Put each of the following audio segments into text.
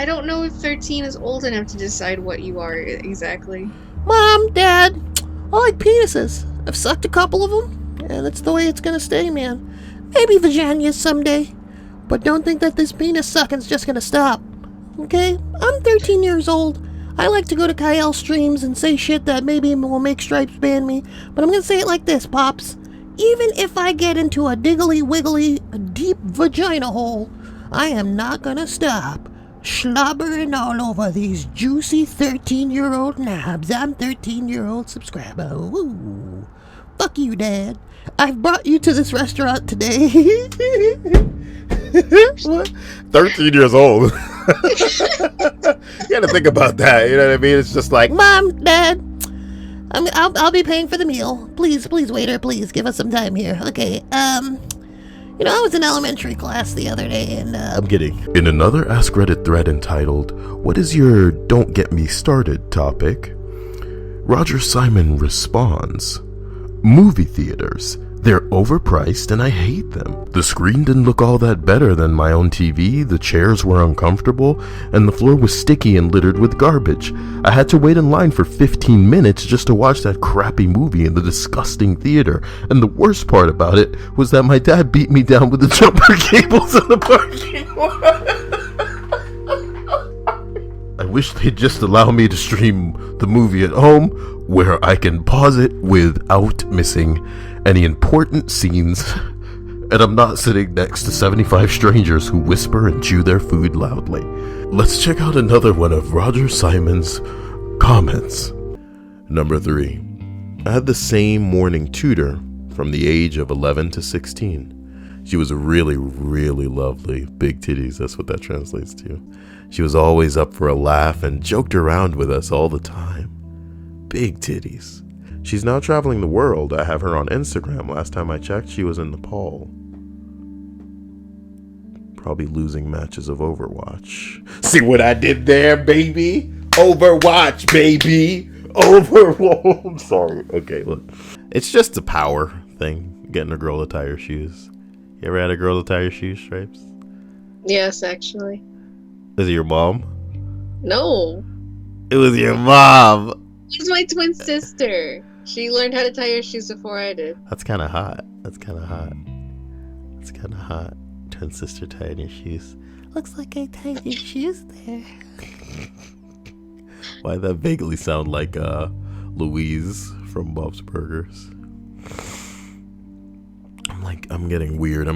I don't know if 13 is old enough to decide what you are exactly. Mom, Dad, I like penises. I've sucked a couple of them, and that's the way it's gonna stay, man. Maybe vaginas someday, but don't think that this penis sucking's just gonna stop. Okay? I'm 13 years old. I like to go to Cyael streams and say shit that maybe will make Stripes ban me, but I'm gonna say it like this, Pops. Even if I get into a diggly wiggly deep vagina hole, I am not gonna stop slobbering all over these juicy 13-year-old knobs. I'm 13-year-old subscriber. Woo. Fuck you, Dad. I've brought you to this restaurant today. What? 13 years old. You gotta think about that, you know what I mean? It's just like, Mom, Dad, I'll be paying for the meal. Please, waiter, please give us some time here. Okay, I was in elementary class the other day and, I'm kidding. In another Ask Reddit thread entitled, "What is your Don't Get Me Started" topic, Roger Simon responds, "Movie theaters. They're overpriced and I hate them. The screen didn't look all that better than my own TV, the chairs were uncomfortable, and the floor was sticky and littered with garbage. I had to wait in line for 15 minutes just to watch that crappy movie in the disgusting theater, and the worst part about it was that my dad beat me down with the jumper cables in the parking lot. I wish they'd just allow me to stream the movie at home, where I can pause it without missing any important scenes, and I'm not sitting next to 75 strangers who whisper and chew their food loudly." Let's check out another one of Roger Simon's comments. Number 3. I had the same morning tutor from the age of 11 to 16. She was really, really lovely. Big titties, that's what that translates to. She was always up for a laugh and joked around with us all the time. Big titties. She's now traveling the world. I have her on Instagram. Last time I checked, she was in Nepal. Probably losing matches of Overwatch. See what I did there, baby? Overwatch, baby! Overwatch! I'm sorry. Okay, look. It's just a power thing, getting a girl to tie her shoes. You ever had a girl to tie your shoes, Stripes? Yes, actually. Is it your mom? No. It was your mom! She's my twin sister. She learned how to tie her shoes before I did. That's kind of hot. Twin sister tying your shoes. looks like I tied your shoes there. Why that vaguely sound like Louise from Bob's Burgers? I'm getting weird.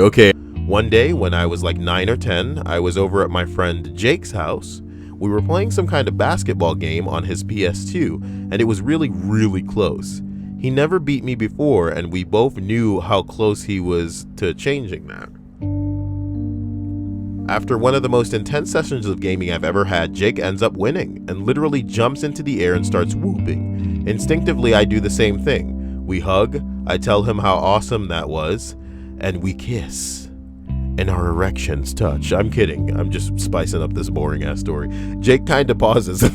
Okay. One day when I was like 9 or 10, I was over at my friend Jake's house. We were playing some kind of basketball game on his PS2, and it was really, really close. He never beat me before, and we both knew how close he was to changing that. After one of the most intense sessions of gaming I've ever had, Jake ends up winning and literally jumps into the air and starts whooping. Instinctively, I do the same thing. We hug, I tell him how awesome that was, and we kiss. And our erections touch. I'm kidding. I'm just spicing up this boring ass story. Jake kind of pauses and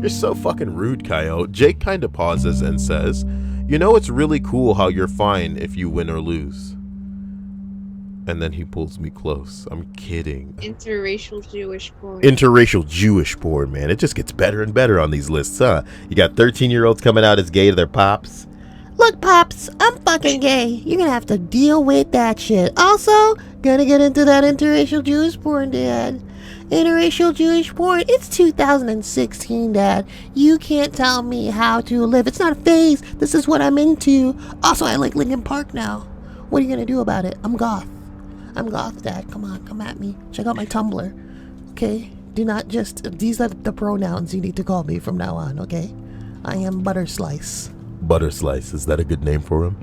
You're so fucking rude, Cyael. Jake kind of pauses and says, "You know, it's really cool how you're fine if you win or lose." And then he pulls me close. I'm kidding. Interracial Jewish porn. Interracial Jewish porn, man. It just gets better and better on these lists, huh? You got 13-year-olds coming out as gay to their pops. Look, Pops, I'm fucking gay. You're gonna have to deal with that shit. Also, gonna get into that interracial Jewish porn, Dad. Interracial Jewish porn, it's 2016, Dad. You can't tell me how to live. It's not a phase. This is what I'm into. Also, I like Linkin Park now. What are you gonna do about it? I'm goth. I'm goth, Dad. Come on, come at me. Check out my Tumblr. Okay? Do not just... These are the pronouns you need to call me from now on, okay? I am Butterslice. Butterslice, is that a good name for him?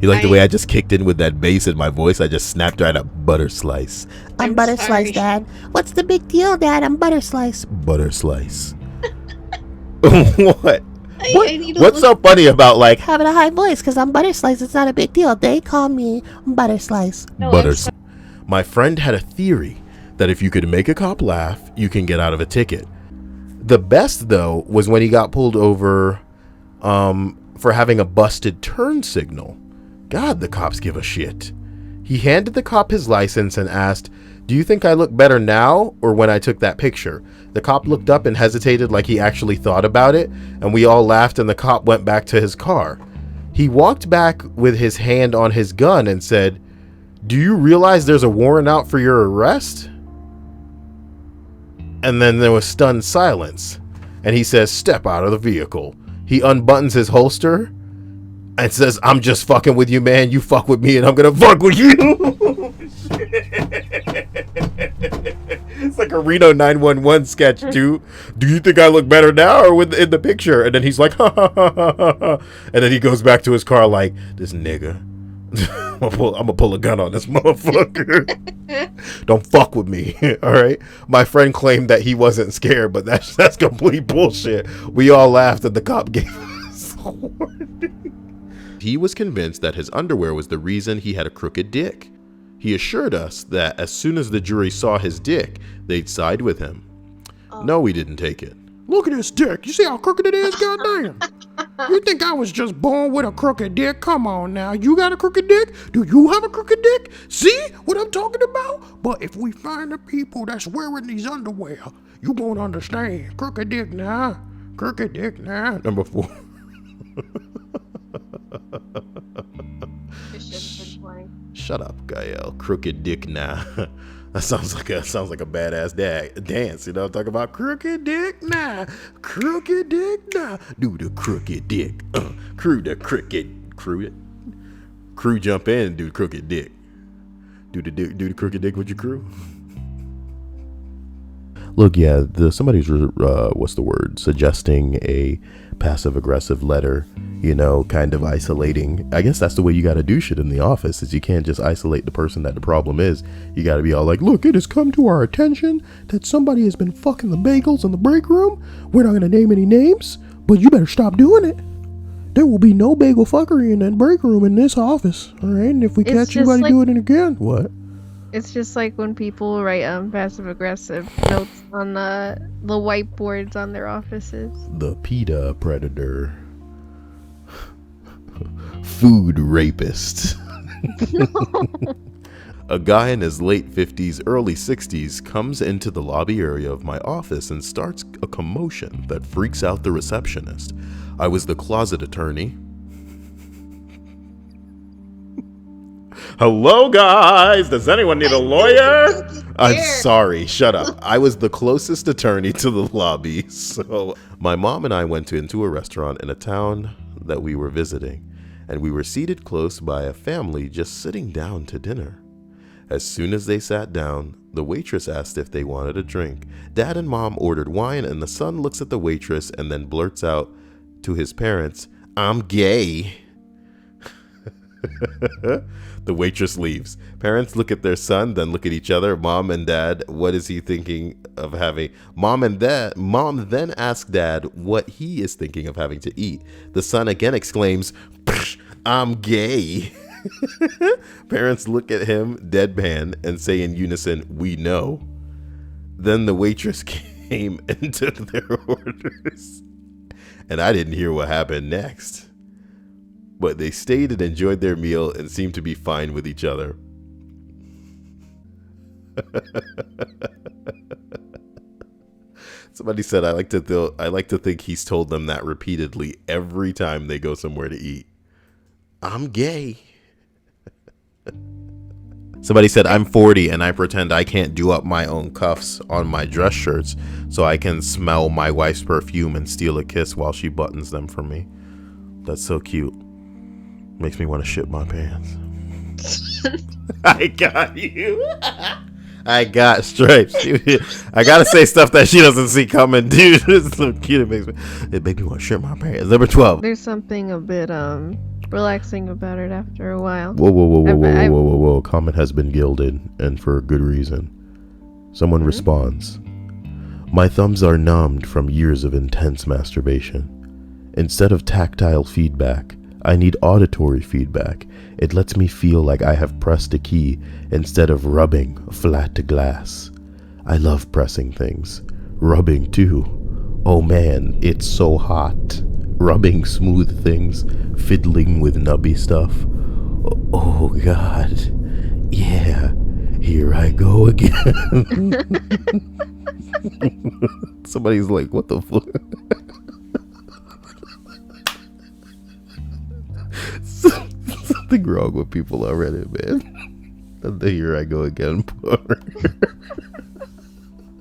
You like the way I just kicked in with that bass in my voice? I just snapped right up. Butterslice. I'm Butterslice, sorry. Dad. What's the big deal, Dad? I'm Butterslice. Butterslice. What? What's so funny about like having a high voice? Because I'm Butterslice. It's not a big deal. They call me Butterslice. No, Butterslice. My friend had a theory that if you could make a cop laugh, you can get out of a ticket. The best though was when he got pulled over for having a busted turn signal. God, the cops give a shit. He handed the cop his license and asked, "Do you think I look better now or when I took that picture?" The cop looked up and hesitated like he actually thought about it, and we all laughed and the cop went back to his car. He walked back with his hand on his gun and said, "Do you realize there's a warrant out for your arrest?" And then there was stunned silence. And he says, "Step out of the vehicle." He unbuttons his holster and says, "I'm just fucking with you, man. You fuck with me and I'm gonna fuck with you." It's like a Reno 911 sketch, dude. "Do you think I look better now or in the picture?" And then he's like, "Ha ha ha ha ha." And then he goes back to his car like, "This nigga. I'm gonna pull a gun on this motherfucker. Don't fuck with me." All right. My friend claimed that he wasn't scared, but that's complete bullshit. We all laughed and the cop gave us a warning. He was convinced that his underwear was the reason he had a crooked dick. He assured us that as soon as the jury saw his dick, they'd side with him. No, we didn't take it. "Look at this dick. You see how crooked it is? Goddamn. You think I was just born with a crooked dick? Come on now. You got a crooked dick? Do you have a crooked dick? See what I'm talking about? But if we find the people that's wearing these underwear, you won't understand. Crooked dick now. Crooked dick now." Number 4. Shut up, Cyael. Crooked dick now. That sounds like a badass dance, you know? Talk about crooked dick now, crooked dick now. Do the crooked dick, crew the crooked crew. Crew jump in and do the crooked dick. Do the crooked dick with your crew. Look, yeah, somebody's suggesting a passive aggressive letter, you know, kind of isolating. I guess that's the way you got to do shit in the office, is you can't just isolate the person that the problem is. You got to be all like, "Look, it has come to our attention that somebody has been fucking the bagels in the break room. We're not going to name any names, but you better stop doing it. There will be no bagel fuckery in that break room in this office, all right? And if we catch anybody doing it again," what? It's just like when people write passive aggressive notes on the whiteboards on their offices. The PETA predator. Food rapist. A guy in his late 50s, early 60s comes into the lobby area of my office and starts a commotion that freaks out the receptionist. I was the closet attorney. "Hello, guys. Does anyone need a lawyer?" I'm sorry. Shut up. I was the closest attorney to the lobby. So my mom and I went into a restaurant in a town that we were visiting, and we were seated close by a family just sitting down to dinner. As soon as they sat down, the waitress asked if they wanted a drink. Dad and Mom ordered wine, and the son looks at the waitress and then blurts out to his parents, "I'm gay." The waitress leaves. Parents look at their son, then look at each other. Mom and Dad, what is he thinking of having? Mom then asks Dad what he is thinking of having to eat. The son again exclaims, "I'm gay." Parents look at him, deadpan, and say in unison, "We know." Then the waitress came and took their orders. And I didn't hear what happened next. But they stayed and enjoyed their meal and seemed to be fine with each other. Somebody said, I like to think he's told them that repeatedly every time they go somewhere to eat. "I'm gay." Somebody said, "I'm 40 and I pretend I can't do up my own cuffs on my dress shirts so I can smell my wife's perfume and steal a kiss while she buttons them for me." That's so cute. Makes me want to shit my pants. I got you. I got stripes. I gotta say stuff that she doesn't see coming, dude. It's so cute. It makes me want to shit my pants. Number 12. There's something a bit relaxing about it after a while. Whoa. Comment has been gilded, and for a good reason. Someone responds, "My thumbs are numbed from years of intense masturbation. Instead of tactile feedback, I need auditory feedback. It lets me feel like I have pressed a key instead of rubbing flat glass. I love pressing things. Rubbing too. Oh man, it's so hot. Rubbing smooth things, fiddling with nubby stuff. Oh god. Yeah, here I go again. Somebody's like, what the fuck? Something wrong with people on Reddit, man. And the here I go again part.